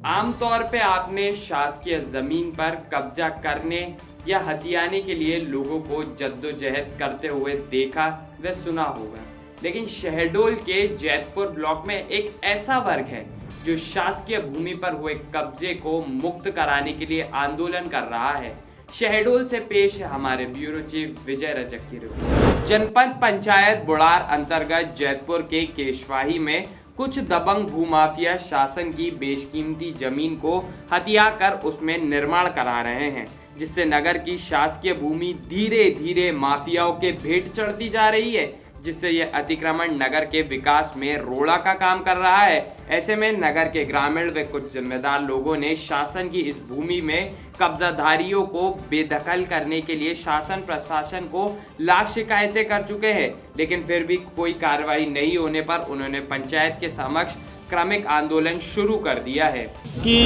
आमतौर पे आपने शासकीय जमीन पर कब्जा करने या हथियाने के लिए लोगों को जद्दोजहद करते हुए देखा व सुना होगा, लेकिन शहडोल के जैतपुर ब्लॉक में एक ऐसा वर्ग है जो शासकीय भूमि पर हुए कब्जे को मुक्त कराने के लिए आंदोलन कर रहा है। शहडोल से पेश है हमारे ब्यूरो चीफ विजय रजक की रिपोर्ट। जनपद पंचायत बुढ़ार अंतर्गत जैतपुर के केशवाही में कुछ दबंग भूमाफिया शासन की बेशकीमती जमीन को हथिया कर उसमें निर्माण करा रहे हैं, जिससे नगर की शासकीय भूमि धीरे धीरे माफियाओं के भेंट चढ़ती जा रही है, जिससे यह अतिक्रमण नगर के विकास में रोड़ा का काम कर रहा है। ऐसे में नगर के ग्रामीण व कुछ जिम्मेदार लोगों ने शासन की इस भूमि में कब्जाधारियों को बेदखल करने के लिए शासन प्रशासन को लाख शिकायतें कर चुके हैं, लेकिन फिर भी कोई कार्रवाई नहीं होने पर उन्होंने पंचायत के समक्ष क्रमिक आंदोलन शुरू कर दिया है कि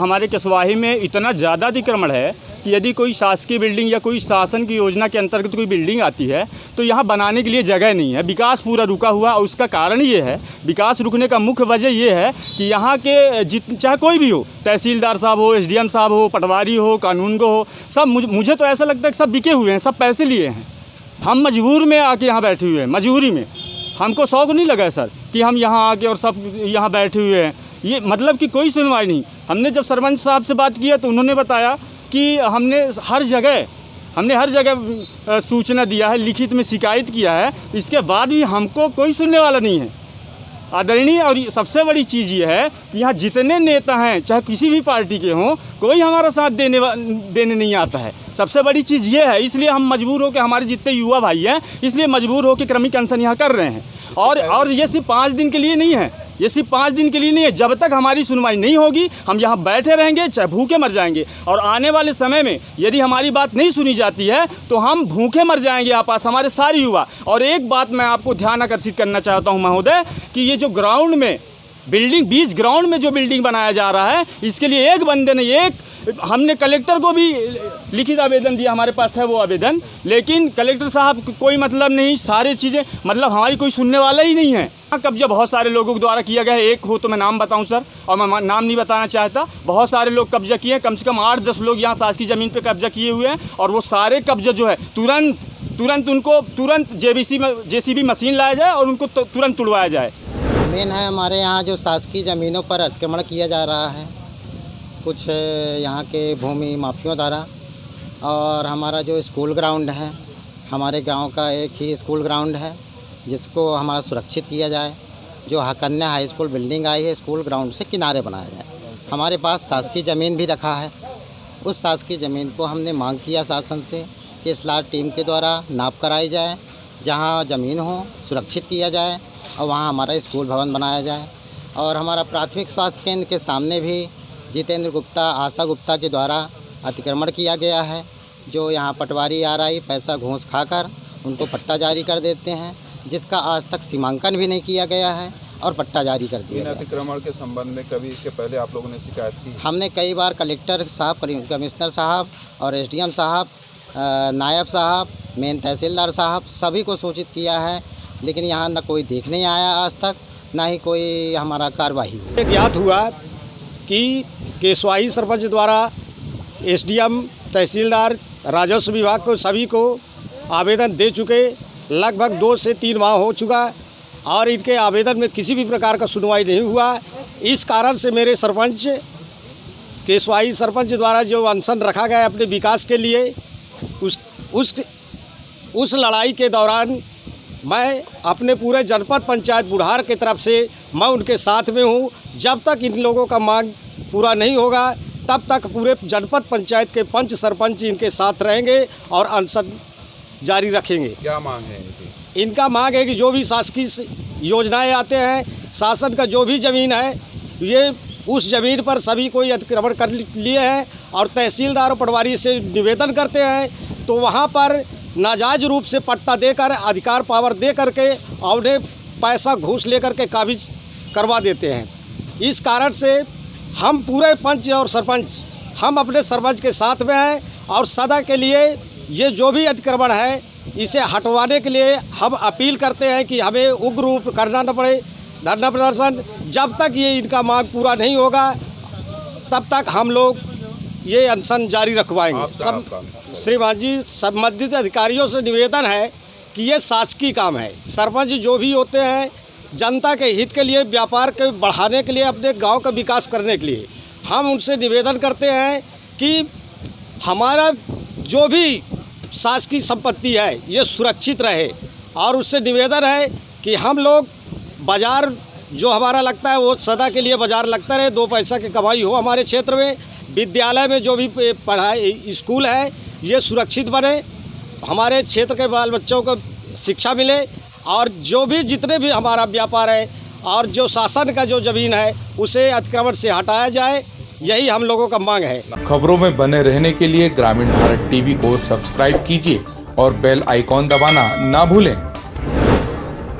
हमारे केशवाही में इतना ज़्यादा अतिक्रमण है कि यदि कोई शासकीय बिल्डिंग या कोई शासन की योजना के अंतर्गत कोई बिल्डिंग आती है तो यहाँ बनाने के लिए जगह नहीं है। विकास पूरा रुका हुआ और उसका कारण ये है, विकास रुकने का मुख्य वजह ये है कि यहाँ के चाहे कोई भी हो, तहसीलदार साहब हो, एसडीएम साहब हो, पटवारी हो, कानून को हो, सब मुझे तो ऐसा लगता है कि सब बिके हुए हैं, सब पैसे लिए हैं। हम मजबूर में आके यहाँ बैठे हुए हैं, मजबूरी में। हमको शौक़ नहीं लगा है सर कि हम यहाँ आके और सब यहाँ बैठे हुए हैं, ये मतलब कि कोई सुनवाई नहीं। हमने जब सरपंच साहब से बात किया तो उन्होंने बताया कि हमने हर जगह सूचना दिया है, लिखित में शिकायत किया है, इसके बाद भी हमको कोई सुनने वाला नहीं है आदरणीय। और सबसे बड़ी चीज़ ये है कि यहाँ जितने नेता हैं, चाहे किसी भी पार्टी के हों, कोई हमारा साथ देने नहीं आता है। सबसे बड़ी चीज़ ये है, इसलिए हम मजबूर हो के, हमारे जितने युवा भाई हैं, इसलिए मजबूर हो के क्रमिक अनशन यहाँ कर रहे हैं। और ये सिर्फ 5 दिन के लिए नहीं है, ये सिर्फ 5 दिन के लिए नहीं है। जब तक हमारी सुनवाई नहीं होगी हम यहाँ बैठे रहेंगे, चाहे भूखे मर जाएंगे। और आने वाले समय में यदि हमारी बात नहीं सुनी जाती है तो हम भूखे मर जाएंगे आपस, हमारे सारे युवा। और एक बात मैं आपको ध्यान आकर्षित करना चाहता हूँ महोदय, कि ये जो ग्राउंड में बिल्डिंग, बीच ग्राउंड में जो बिल्डिंग बनाया जा रहा है, इसके लिए एक बंदे ने हमने कलेक्टर को भी लिखित आवेदन दिया, हमारे पास है वो आवेदन, लेकिन कलेक्टर साहब कोई मतलब नहीं, सारी चीज़ें मतलब हमारी कोई सुनने वाला ही नहीं है। कब्जा बहुत सारे लोगों के द्वारा किया गया है, एक हो तो मैं नाम बताऊं सर, और मैं नाम नहीं बताना चाहता। बहुत सारे लोग कब्जा किए हैं, कम से कम 8-10 लोग यहाँ शासकीय ज़मीन पे कब्जा किए हुए हैं। और वो सारे कब्जा जो है तुरंत जेसीबी मशीन लाया जाए और उनको तुरंत तुड़वाया जाए। मेन है हमारे यहाँ जो शासकीय ज़मीनों पर अतिक्रमण किया जा रहा है कुछ यहाँ के भूमि माफियों द्वारा। और हमारा जो स्कूल ग्राउंड है, हमारे गांव का एक ही स्कूल ग्राउंड है जिसको हमारा सुरक्षित किया जाए। जो कन्या हाई स्कूल बिल्डिंग आई है, स्कूल ग्राउंड से किनारे बनाया जाए। हमारे पास शासकीय ज़मीन भी रखा है, उस शासकीय ज़मीन को हमने मांग किया शासन से कि स्लॉट टीम के द्वारा नाप कराई जाए, जहाँ ज़मीन हो सुरक्षित किया जाए और वहाँ हमारा स्कूल भवन बनाया जाए। और हमारा प्राथमिक स्वास्थ्य केंद्र के सामने भी जितेंद्र गुप्ता, आशा गुप्ता के द्वारा अतिक्रमण किया गया है। जो यहाँ पटवारी RI पैसा घूस खाकर उनको पट्टा जारी कर देते हैं, जिसका आज तक सीमांकन भी नहीं किया गया है और पट्टा जारी कर दिया गया। अतिक्रमण के संबंध में कभी इसके पहले आप लोगों ने शिकायत की? हमने कई बार कलेक्टर साहब, कमिश्नर साहब और SDM साहब, नायब साहब, मेन तहसीलदार साहब, सभी को सूचित किया है, लेकिन यहाँ न कोई देखने आया आज तक, ना ही कोई हमारा कार्रवाई हुई। ज्ञात हुआ कि केशवाही सरपंच द्वारा SDM, तहसीलदार, राजस्व विभाग को सभी को आवेदन दे चुके, लगभग 2 से 3 माह हो चुका और इनके आवेदन में किसी भी प्रकार का सुनवाई नहीं हुआ। इस कारण से मेरे सरपंच, केशवाही सरपंच द्वारा जो अनशन रखा गया अपने विकास के लिए, उस लड़ाई के दौरान मैं अपने पूरे जनपद पंचायत बुढ़ार की तरफ से मैं उनके साथ में हूँ। जब तक इन लोगों का मांग पूरा नहीं होगा तब तक पूरे जनपद पंचायत के पंच सरपंच इनके साथ रहेंगे और अनशन जारी रखेंगे। क्या मांग है इनका? मांग है कि जो भी शासकीय योजनाएं आते हैं, शासन का जो भी ज़मीन है, ये उस ज़मीन पर सभी कोई अतिक्रमण कर लिए हैं और तहसीलदार और पटवारी से निवेदन करते हैं तो वहाँ पर नाजायज़ रूप से पट्टा देकर, अधिकार पावर दे करके और उन्हें पैसा घूस लेकर के काबिज करवा देते हैं। इस कारण से हम पूरे पंच और सरपंच, हम अपने सरपंच के साथ में हैं और सदा के लिए ये जो भी अतिक्रमण है इसे हटवाने के लिए हम अपील करते हैं कि हमें उग्र रूप करना न पड़े धरना प्रदर्शन। जब तक ये इनका मांग पूरा नहीं होगा तब तक हम लोग ये अनशन जारी रखवाएंगे। श्रीमान जी, संबंधित अधिकारियों से निवेदन है कि ये शासकीय काम है। सरपंच जो भी होते हैं जनता के हित के लिए, व्यापार के बढ़ाने के लिए, अपने गांव का विकास करने के लिए, हम उनसे निवेदन करते हैं कि हमारा जो भी शासकीय संपत्ति है ये सुरक्षित रहे। और उससे निवेदन है कि हम लोग बाज़ार जो हमारा लगता है वो सदा के लिए बाज़ार लगता रहे, 2 पैसा की कमाई हो हमारे क्षेत्र में। विद्यालय में जो भी पढ़ाई स्कूल है ये सुरक्षित बने, हमारे क्षेत्र के बाल बच्चों को शिक्षा मिले। और जो भी जितने भी हमारा व्यापार है और जो शासन का जो ज़मीन है उसे अतिक्रमण से हटाया जाए, यही हम लोगों का मांग है। खबरों में बने रहने के लिए ग्रामीण भारत टीवी को सब्सक्राइब कीजिए और बेल आइकॉन दबाना ना भूलें।